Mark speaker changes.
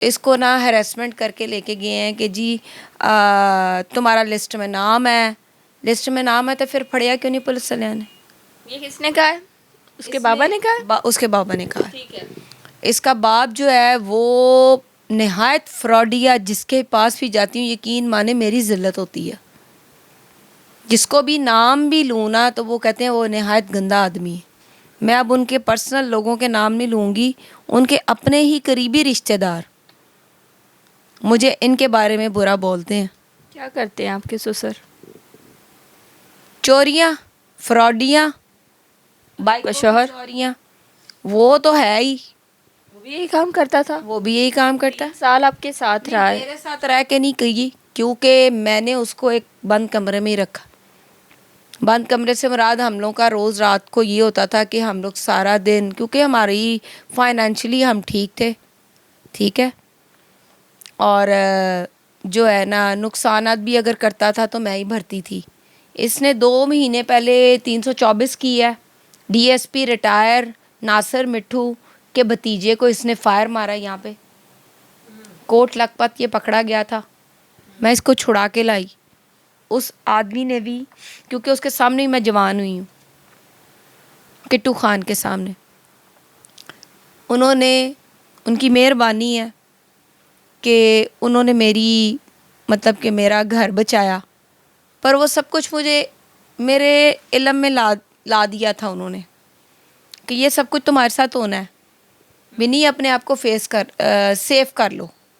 Speaker 1: इसको ना हैरेसमेंट करके लेके गए हैं कि जी तुम्हारा लिस्ट में नाम है, लिस्ट में नाम है, तो फिर फड़िया क्यों नहीं पुलिस वाले ने?
Speaker 2: ये किसने कहा है? उसके बाबा ने कहा है?
Speaker 1: उसके बाबा ने कहा है।
Speaker 2: ठीक है।
Speaker 1: इसका बाप जो है वो नहायत फ्रॉडिया, जिसके पास भी जाती हूँ यकीन माने मेरी ज़िल्लत होती है। जिसको भी नाम भी लूँ ना तो वो कहते हैं वो नहायत गंदा आदमी है। मैं अब उनके पर्सनल लोगों के नाम नहीं लूँगी, उनके अपने ही करीबी रिश्तेदार मुझे इनके बारे में बुरा बोलते हैं।
Speaker 2: क्या करते हैं आपके ससुर?
Speaker 1: चोरियाँ, फ्रॉडियाँ, बाइक
Speaker 2: का शौहर?
Speaker 1: चोरियाँ, वो तो है ही।
Speaker 2: वो भी यही काम करता था?
Speaker 1: वो भी यही काम करता है।
Speaker 2: साल आपके साथ रहा है?
Speaker 1: मेरे साथ रह के नहीं की, क्योंकि मैंने उसको एक बंद कमरे में ही रखा। बंद कमरे से मुराद हम लोग का रोज़ रात को ये होता था कि हम लोग सारा दिन, क्योंकि हमारी फाइनेंशियली हम ठीक थे, ठीक है, और जो है ना नुकसानात भी अगर करता था तो मैं ही भरती थी। इसने 2 महीने पहले 324 की है। डीएसपी रिटायर नासिर मिट्ठू के भतीजे को इसने फायर मारा यहाँ पे। कोट लखपत ये पकड़ा गया था, मैं इसको छुड़ा के लाई। उस आदमी ने भी, क्योंकि उसके सामने ही मैं जवान हुई हूँ, किट्टू खान के सामने, उन्होंने, उनकी मेहरबानी है कि उन्होंने मेरी मतलब कि मेरा घर बचाया। पर वो सब कुछ मुझे मेरे इल्म में ला दिया था उन्होंने कि ये सब कुछ तुम्हारे साथ होना है, भी नहीं अपने आप को सेफ कर लो।